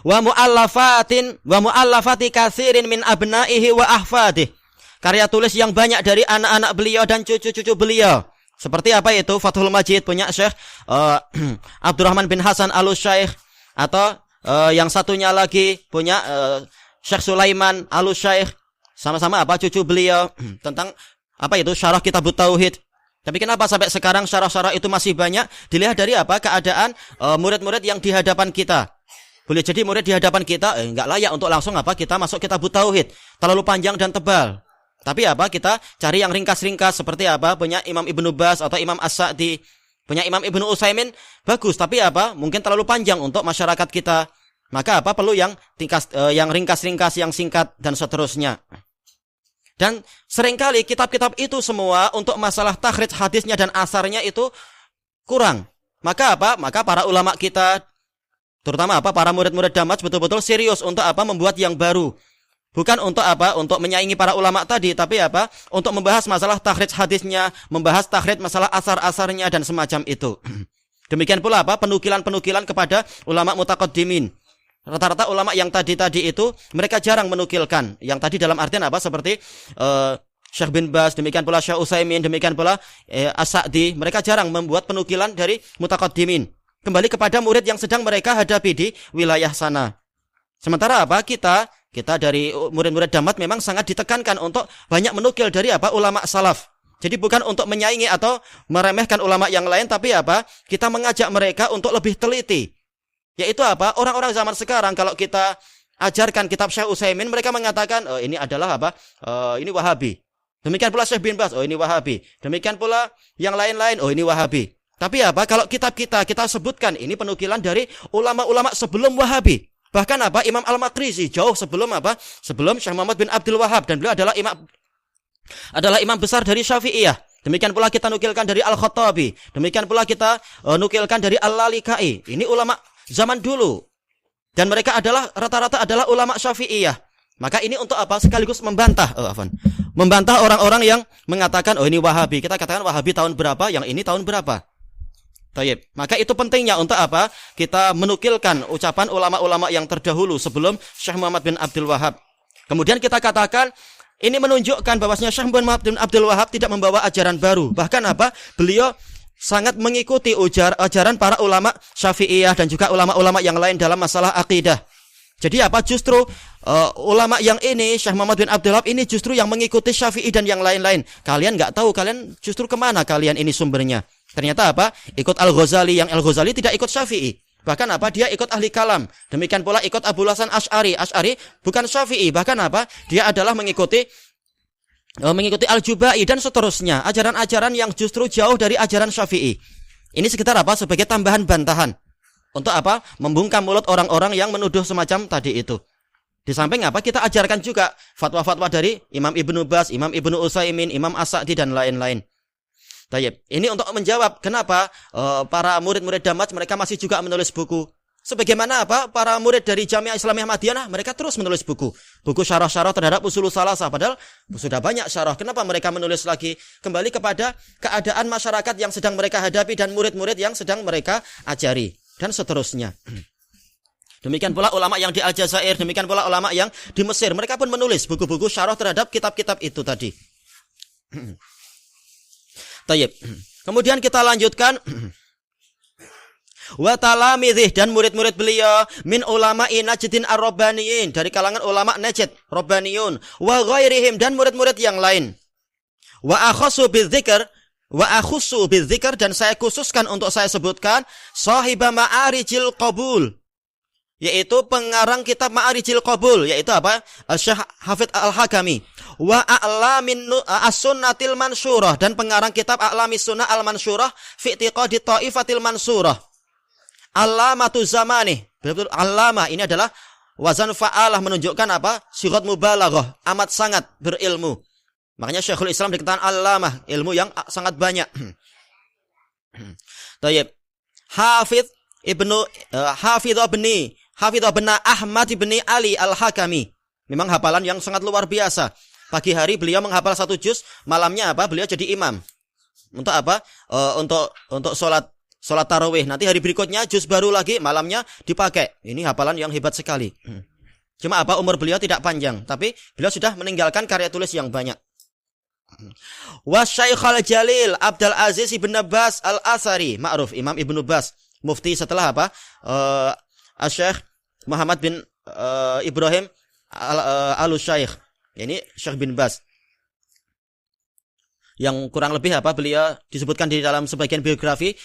Wa mu'allafati katsirin min abnaihi wa ahfadih. Karya tulis yang banyak dari anak-anak beliau dan cucu-cucu beliau. Seperti apa itu? Fathul Majid punya Syekh Abdurrahman bin Hasan Al-Syaikh, atau yang satunya lagi punya Syekh Sulaiman Al-Syaikh. Sama-sama apa? Cucu beliau. Tentang apa itu? Syarah Kitabut Tauhid. Tapi kenapa sampai sekarang syarah-syarah itu masih banyak? Dilihat dari apa? Keadaan murid-murid yang di hadapan kita. Boleh jadi murid di hadapan kita enggak layak untuk langsung apa kita masuk Kitabut Tauhid, terlalu panjang dan tebal. Tapi apa kita cari yang ringkas-ringkas seperti apa punya Imam Ibnu Baz atau Imam As-Sa'di, punya Imam Ibnu Utsaimin bagus, tapi apa mungkin terlalu panjang untuk masyarakat kita. Maka apa perlu yang ringkas-ringkas, yang singkat dan seterusnya. Dan seringkali kitab-kitab itu semua untuk masalah takhrij hadisnya dan asarnya itu kurang. Maka apa? Maka para ulama kita terutama apa para murid-murid Damaj betul-betul serius untuk apa membuat yang baru. Bukan untuk apa? Untuk menyaingi para ulama tadi, tapi apa? Untuk membahas masalah takhrij hadisnya, membahas takhrij masalah asar-asarnya dan semacam itu. Demikian pula apa? Penukilan-penukilan kepada ulama mutaqaddimin. Rata-rata ulama yang tadi itu mereka jarang menukilkan. Yang tadi dalam artian apa? Seperti Syekh bin Baz, demikian pula Syekh Utsaimin, demikian pula As-Sa'di, mereka jarang membuat penukilan dari mutaqaddimin. Kembali kepada murid yang sedang mereka hadapi di wilayah sana. Sementara apa? Kita dari murid-murid Damat memang sangat ditekankan untuk banyak menukil dari apa? Ulama salaf. Jadi bukan untuk menyaingi atau meremehkan ulama yang lain, tapi apa? Kita mengajak mereka untuk lebih teliti. Yaitu apa? Orang-orang zaman sekarang kalau kita ajarkan kitab Syekh Utsaimin, mereka mengatakan, "Oh, ini adalah apa? Ini Wahabi." Demikian pula Syekh bin Baz, "Oh, ini Wahabi." Demikian pula yang lain-lain, "Oh, ini Wahabi." Tapi apa? Kalau kitab kita sebutkan ini penukilan dari ulama-ulama sebelum Wahabi. Bahkan apa? Imam Al-Maqrizi jauh sebelum apa? Sebelum Syekh Muhammad bin Abdul Wahhab, dan beliau adalah imam besar dari Syafi'iyah. Demikian pula kita nukilkan dari Al-Khattabi. Demikian pula kita nukilkan dari Al-Lalikai. Ini ulama zaman dulu. Dan mereka rata-rata adalah ulama Syafi'iyah. Maka ini untuk apa? Sekaligus membantah membantah orang-orang yang mengatakan, "Oh, ini Wahabi." Kita katakan Wahabi tahun berapa, yang ini tahun berapa. Tayyib. Maka itu pentingnya untuk apa? Kita menukilkan ucapan ulama-ulama yang terdahulu sebelum Syekh Muhammad bin Abdul Wahhab. Kemudian kita katakan Ini menunjukkan bahwasanya Syekh Muhammad bin Abdul Wahab tidak membawa ajaran baru. Bahkan apa? Beliau sangat mengikuti ajaran para ulama Syafi'iyah dan juga ulama-ulama yang lain dalam masalah akidah. Jadi apa? Justru ulama yang ini, Syekh Muhammad bin Abdul Wahab ini justru yang mengikuti Syafi'i dan yang lain-lain. Kalian nggak tahu, kalian justru kemana kalian ini sumbernya? Ternyata apa? Ikut Al-Ghazali, yang Al-Ghazali tidak ikut Syafi'i. Bahkan apa? Dia ikut ahli kalam. Demikian pula ikut Abul Hasan Asy'ari. Asy'ari bukan Syafi'i. Bahkan apa? Dia adalah mengikuti Al-Jubai dan seterusnya. Ajaran-ajaran yang justru jauh dari ajaran Syafi'i. Ini sekitar apa? Sebagai tambahan bantahan. Untuk apa? Membungkam mulut orang-orang yang menuduh semacam tadi itu. Di samping apa? Kita ajarkan juga fatwa-fatwa dari Imam Ibnu Baz, Imam Ibnu Utsaimin, Imam As-Sa'di dan lain-lain. Tayyib. Ini untuk menjawab kenapa para murid-murid Damaj mereka masih juga menulis buku. Sebagaimana apa? Para murid dari Jamiah Islamiyah Madinah mereka terus menulis buku. Buku syarah-syarah terhadap Ushulus Salasah. Padahal sudah banyak syarah. Kenapa mereka menulis lagi? Kembali kepada keadaan masyarakat yang sedang mereka hadapi dan murid-murid yang sedang mereka ajari. Dan seterusnya. Demikian pula ulama yang di Aljazair, demikian pula ulama yang di Mesir. Mereka pun menulis buku-buku syarah terhadap kitab-kitab itu tadi. Tayyib. Kemudian kita lanjutkan. Wa talamidhih, dan murid-murid beliau min ulama'i Najdin ar-Rabbaniyin, dari kalangan ulama Najd, Rabbaniyun, wa ghairihim, dan murid-murid yang lain. Wa akhussu bidzikr, dan saya khususkan untuk saya sebutkan sahiba Ma'arijil Qabul, yaitu pengarang kitab Ma'arijil Qabul, yaitu apa? Syekh Hafidz Al-Hakami. Wa a'lamin as-sunnatil mansyurah, dan pengarang kitab A'lamis Sunnah al-Mansyurah fi i'tiqadi Thaifatil Mansurah. Allamatu zamani. Betul, allama ini adalah wazan fa'alah, menunjukkan apa? Sighat mubalaghah, amat sangat berilmu. Makanya Syekhul Islam dikatakan allamah, ilmu yang sangat banyak. Tayyib. Hafidz bin Ahmad bin Ali Al-Hakami. Memang hafalan yang sangat luar biasa. Pagi hari beliau menghafal 1 juz, malamnya apa? Beliau jadi imam. Untuk apa? Untuk salat tarawih. Nanti hari berikutnya juz baru lagi, malamnya dipakai. Ini hafalan yang hebat sekali. Cuma apa? Umur beliau tidak panjang, tapi beliau sudah meninggalkan karya tulis yang banyak. Wa Syaikhul Jalil Abdul Aziz ibn Baz Al-Athari, ma'ruf Imam Ibnu Baz, mufti setelah apa? Syekh Muhammad bin Ibrahim Al-Syaikh. Ini Syekh bin Baz. Yang kurang lebih apa? Beliau disebutkan di dalam sebagian biografi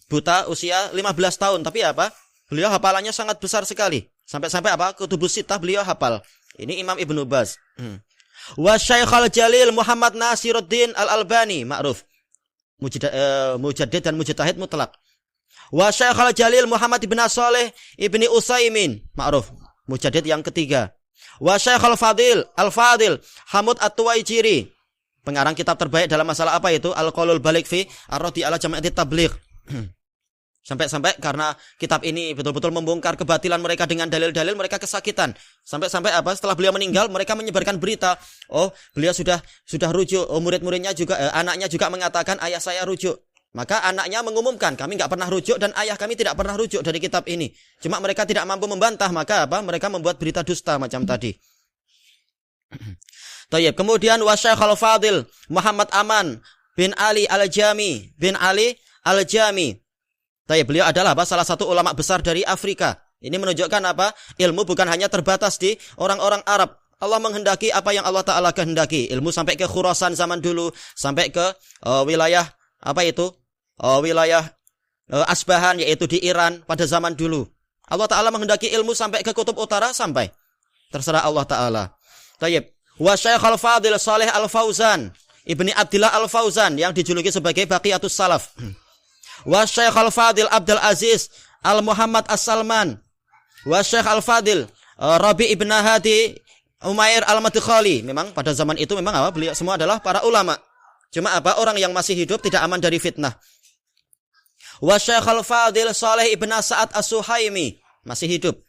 buta usia 15 tahun, tapi apa? Beliau hafalannya sangat besar sekali. Sampai-sampai apa? Kutubus Sittah beliau hafal. Ini Imam Ibnu Baz. Wa Syaikhul Jalil Muhammad Nasiruddin Al-Albani, ma'ruf. Mujaddid dan mujtahid mutlak. Wa Syaikhul Jalil Muhammad ibn Shalih ibni Utsaimin, ma'ruf. Mujaddid yang ketiga. Wa Syaikhul Fadil Al-Fadil Hamud At-Tuwaijiri, pengarang kitab terbaik dalam masalah apa itu? Al-Qaulul Baligh fi Ar-Raddi ala Jama'atit Tabligh. Sampai-sampai karena kitab ini betul-betul membongkar kebatilan mereka dengan dalil-dalil, mereka kesakitan. Sampai-sampai apa? Setelah beliau meninggal, mereka menyebarkan berita, oh, beliau sudah rujuk. Oh, murid-muridnya juga, anaknya juga mengatakan ayah saya rujuk. Maka anaknya mengumumkan, kami enggak pernah rujuk dan ayah kami tidak pernah rujuk dari kitab ini. Cuma mereka tidak mampu membantah, maka apa? Mereka membuat berita dusta macam tadi. Tayyib. Kemudian wa Syaikhul Fadil Muhammad Aman bin Ali Al-Jami bin Ali Al-Jami. Beliau adalah apa? Salah satu ulama besar dari Afrika. Ini menunjukkan apa? Ilmu bukan hanya terbatas di orang-orang Arab. Allah menghendaki apa yang Allah Ta'ala kehendaki. Ilmu sampai ke Khurasan zaman dulu, sampai ke wilayah apa itu? Wilayah Asbahan, yaitu di Iran pada zaman dulu. Allah Ta'ala menghendaki ilmu sampai ke kutub utara, sampai. Terserah Allah Ta'ala. Tayyib. Wa Syaikhul Fadil Saleh Al-Fauzan Ibni Abdillah Al-Fauzan, yang dijuluki sebagai Baqiyatus Salaf. Wa Syekh Al-Fadil Abdul Aziz Al-Muhammad As-Salman. Wa Syekh Al-Fadil Rabi Ibn Hadi Umair Al-Madkhali. Memang pada zaman itu memang apa? Beliau semua adalah para ulama. Cuma apa? Orang yang masih hidup tidak aman dari fitnah. Wa Syekh Al-Fadil Saleh Ibn Sa'ad As-Suhaimi, masih hidup.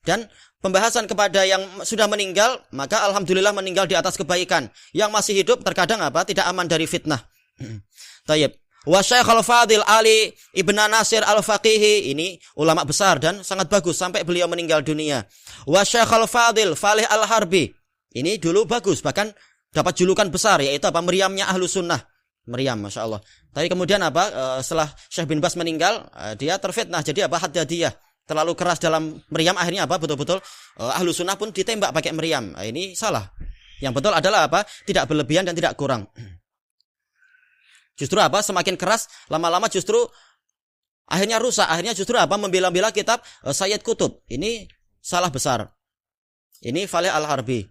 Dan pembahasan kepada yang sudah meninggal, maka alhamdulillah meninggal di atas kebaikan. Yang masih hidup terkadang apa? Tidak aman dari fitnah. Tayyib. Wa Syekh Al-Fadil Ali Ibn Nasir Al-Faqihi, ini ulama besar dan sangat bagus sampai beliau meninggal dunia. Wa Syekh Al-Fadil Falih Al-Harbi, Ini dulu bagus, bahkan dapat julukan besar, yaitu apa? Meriamnya Ahlus Sunnah. Meriam, Masya Allah. Tapi kemudian apa? Setelah Syekh bin Bas meninggal, dia terfitnah. Jadi apa? Haddadiyah. Terlalu keras dalam meriam, akhirnya apa? Betul-betul Ahlus Sunnah pun ditembak pakai meriam. Ini salah. Yang betul adalah apa? Tidak berlebihan dan tidak kurang. Justru apa? Semakin keras, lama-lama justru akhirnya rusak. Akhirnya justru apa? Membela-bela kitab Sayyid Qutb. Ini salah besar. Ini Falih Al-Harbi.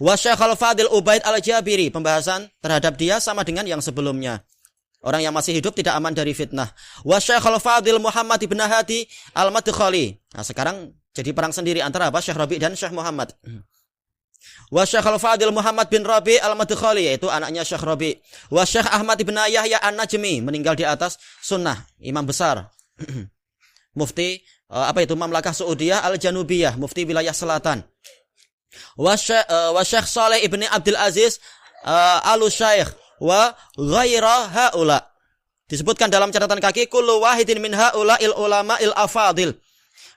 Wa Syekh Al-Fadil Ubaid Al-Jabiri. Pembahasan terhadap dia sama dengan yang sebelumnya. Orang yang masih hidup tidak aman dari fitnah. Wa Syekh Al-Fadil Muhammad ibn Hadi Al-Madkhali. Nah, sekarang jadi perang sendiri antara apa? Syekh Rabi dan Syekh Muhammad. Wa Syekh Al-Fadil Muhammad bin Rabi Al-Madkhali, yaitu anaknya Syekh Rabi. Wa Syekh Ahmad ibn Yahya An-Najmi, meninggal di atas sunnah, imam besar. Mufti Mamlakah Saudiyah Al-Janubiyah, mufti wilayah selatan. Wa Syekh Saleh ibn Abdul Aziz Al-Syaikh wa ghaira haula. Disebutkan dalam catatan kaki kullu wahidin min haula il ulama il afadil.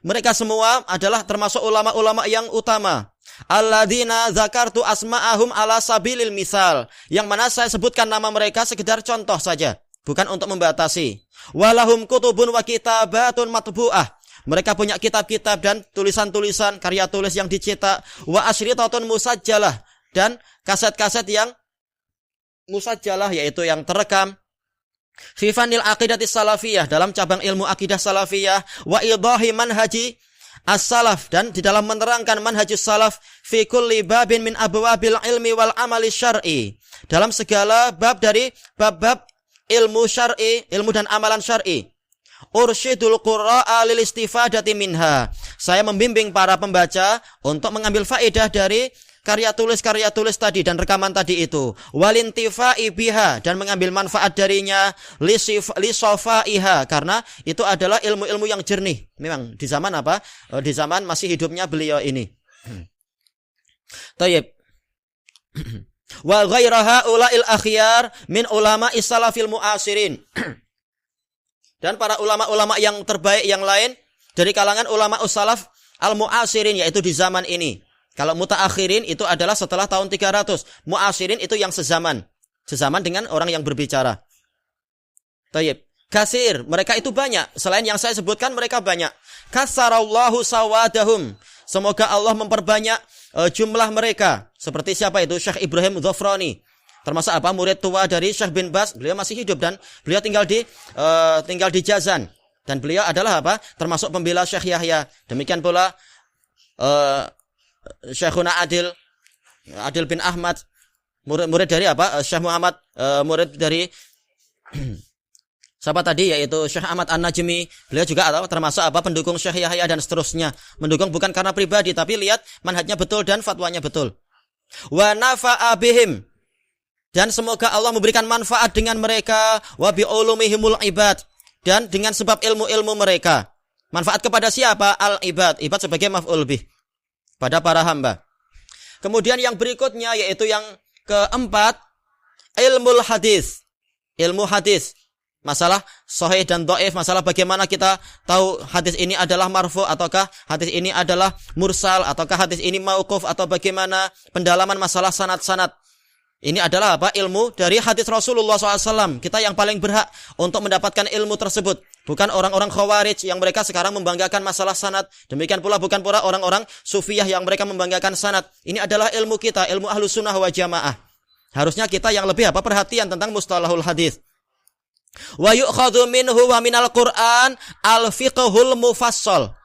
Mereka semua adalah termasuk ulama-ulama yang utama. Alladzina zakartu asma'ahum ala sabilil misal. Yang mana saya sebutkan nama mereka sekedar contoh saja, bukan untuk membatasi. Walahum kutubun wa kitabatun matbu'ah. Mereka punya kitab-kitab dan tulisan-tulisan, karya tulis yang dicetak. Wa asyritatun musajjalah. Dan kaset-kaset yang musajjalah, yaitu yang terekam. Fi fanil aqidatis salafiyah, dalam cabang ilmu akidah salafiyah. Wa idahi manhaji as-salaf, dan di dalam menerangkan manhajus salaf. Fi kulli babin min abwabil ilmi wal amali syar'i. Dalam segala bab dari bab-bab ilmu syar'i, ilmu dan amalan syar'i. Ursyidul qurra'a lil istifadati minha. Saya membimbing para pembaca untuk mengambil faedah dari karya tulis tadi dan rekaman tadi itu. Walintifa'i biha, dan mengambil manfaat darinya. Lisofaiha, karena itu adalah ilmu-ilmu yang jernih. Memang di zaman apa? Di zaman masih hidupnya beliau ini. Tayyib. Wa ghairaha ula'il akhyar min ulama salafil mu'asirin. Dan para ulama-ulama yang terbaik yang lain dari kalangan ulama salaf al-mu'asirin, yaitu di zaman ini. Kalau mutaakhirin itu adalah setelah tahun 300. Mu'asirin itu yang sezaman. Sezaman dengan orang yang berbicara. Tayyib. Kasir, mereka itu banyak. Selain yang saya sebutkan, mereka banyak. Kasarallahu sawadahum. Semoga Allah memperbanyak jumlah mereka. Seperti siapa itu? Syekh Ibrahim Dhafrani. Termasuk apa? Murid tua dari Syekh bin Bas. Beliau masih hidup dan beliau tinggal di Jazan. Dan beliau adalah apa? Termasuk pembela Syekh Yahya. Demikian pula Syekhuna Adil bin Ahmad, murid dari apa? Syekh Muhammad, murid dari siapa tadi, yaitu Syekh Ahmad An-Najmi. Beliau juga termasuk apa? Pendukung Syekh Yahya dan seterusnya. Mendukung bukan karena pribadi, tapi lihat manhajnya betul dan fatwanya betul. Wa nafa'a bihim, dan semoga Allah memberikan manfaat dengan mereka. Wa bi ulumihimul ibad, dan dengan sebab ilmu-ilmu mereka. Manfaat kepada siapa? Al-ibad. Ibad sebagai maf'ul bih, pada para hamba. Kemudian yang berikutnya, yaitu yang keempat, ilmu hadis. Ilmu hadis. Masalah sahih dan dhaif, masalah bagaimana kita tahu hadis ini adalah marfu ataukah hadis ini adalah mursal, ataukah hadis ini mauquf, atau bagaimana pendalaman masalah sanad-sanad. Ini adalah apa? Ilmu dari hadis Rasulullah SAW. Kita yang paling berhak untuk mendapatkan ilmu tersebut. Bukan orang-orang khawarij yang mereka sekarang membanggakan masalah sanad. Demikian pula bukan pula orang-orang sufiyah yang mereka membanggakan sanad. Ini adalah ilmu kita, ilmu Ahlus Sunnah wal Jamaah. Harusnya kita yang lebih perhatian tentang mustalahul hadis. Wa yu'khadhu minhu wa minal Qur'an al-fiqhul mufassal.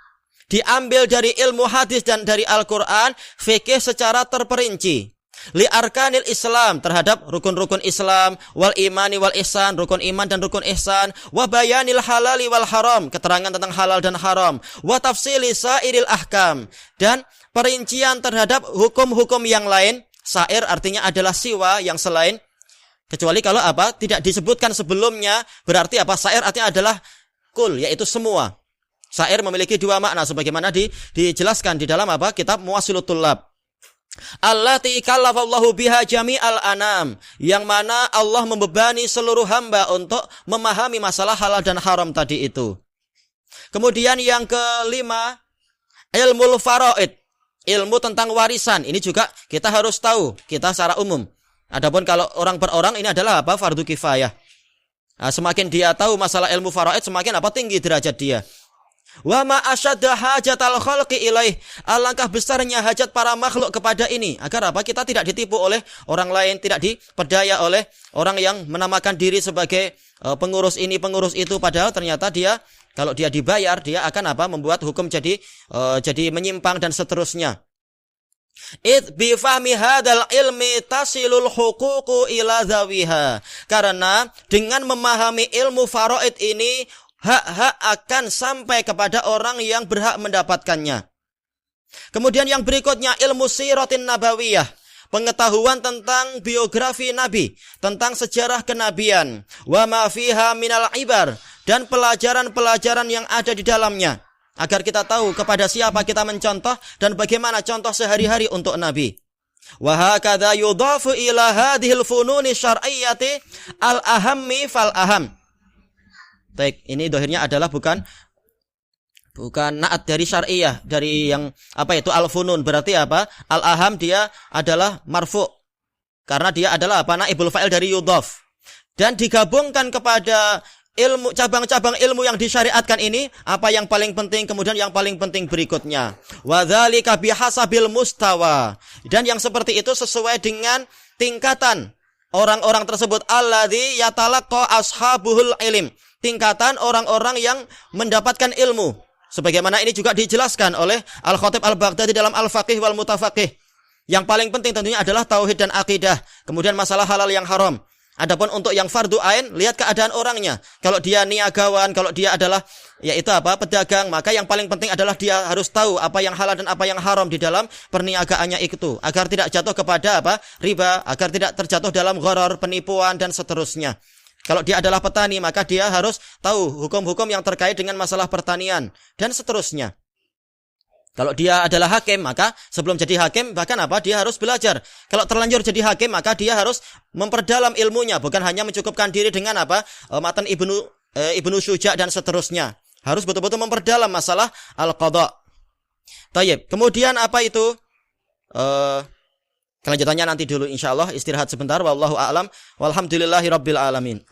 Diambil dari ilmu hadis dan dari Al-Qur'an fikih secara terperinci. Li arkanil Islam, terhadap rukun-rukun Islam, wal imani wal ihsan, rukun iman dan rukun ihsan, wa bayanil halali wal haram, keterangan tentang halal dan haram, wa tafsili sairil ahkam, dan perincian terhadap hukum-hukum yang lain. Sair artinya adalah siwa, yang selain, kecuali kalau tidak disebutkan sebelumnya, berarti sair artinya adalah kul, yaitu semua. Sair memiliki dua makna sebagaimana dijelaskan di dalam kitab Muwasilut Thullab. Allati kallafallahu biha jami'al anam, yang mana Allah membebani seluruh hamba untuk memahami masalah halal dan haram tadi itu. Kemudian yang kelima, ilmul faraid. ilmu tentang warisan ini juga kita harus tahu, kita secara umum. Adapun kalau orang per orang ini adalah apa? Fardu kifayah. Nah, semakin dia tahu masalah ilmu faraid, semakin apa? Tinggi derajat dia. Wa ma asyadda hajatal khalqi ilaih. Alangkah besarnya hajat para makhluk kepada ini. Agar apa? Kita tidak ditipu oleh orang lain, tidak diperdaya oleh orang yang menamakan diri sebagai pengurus ini, pengurus itu, padahal ternyata dia kalau dia dibayar, dia akan apa? Membuat hukum jadi menyimpang dan seterusnya. Id bi fahmi hadal ilmi tasilul huququ ila zawiha. Karena dengan memahami ilmu faraid ini, hak-hak akan sampai kepada orang yang berhak mendapatkannya. Kemudian yang berikutnya ilmu siratin nabawiyah, pengetahuan tentang biografi Nabi, tentang sejarah kenabian, wa ma fiha minal ibar, dan pelajaran-pelajaran yang ada di dalamnya, agar kita tahu kepada siapa kita mencontoh dan bagaimana contoh sehari-hari untuk Nabi. Wa hakadha yudhafu ila hadhil fununi syar'iyyati al-ahammi fal aham. Baik, ini dohirnya adalah bukan naat dari syar'iyah, dari yang apa itu al-funun, berarti apa? Al-aham dia adalah marfu karena dia adalah apa? Naibul fa'il dari yudhaf. Dan digabungkan kepada ilmu, cabang-cabang ilmu yang disyariatkan ini, apa yang paling penting, kemudian yang paling penting berikutnya. Wa dzalika bihasabil mustawa. Dan yang seperti itu sesuai dengan tingkatan orang-orang tersebut, alladzi yatalaqqa ashabuhul ilm, tingkatan orang-orang yang mendapatkan ilmu. Sebagaimana ini juga dijelaskan oleh Al-Khatib Al-Baghdadi dalam Al-Faqih wal Mutafaqih. Yang paling penting tentunya adalah tauhid dan akidah, kemudian masalah halal yang haram. Adapun untuk yang fardu ain, lihat keadaan orangnya. Kalau dia niagawan, kalau dia adalah yaitu apa? Pedagang, maka yang paling penting adalah dia harus tahu apa yang halal dan apa yang haram di dalam perniagaannya itu, agar tidak jatuh kepada apa? Riba, agar tidak terjatuh dalam gharar, penipuan dan seterusnya. Kalau dia adalah petani, maka dia harus tahu hukum-hukum yang terkait dengan masalah pertanian dan seterusnya. Kalau dia adalah hakim, maka sebelum jadi hakim bahkan apa? Dia harus belajar. Kalau terlanjur jadi hakim, maka dia harus memperdalam ilmunya, bukan hanya mencukupkan diri dengan apa? Matan Ibnu Syuja dan seterusnya. Harus betul-betul memperdalam masalah al-qadha. Tayyib. Kemudian apa itu? Kelanjutannya nanti dulu insyaallah, istirahat sebentar. Wallahu a'lam. Walhamdulillahirabbil alamin.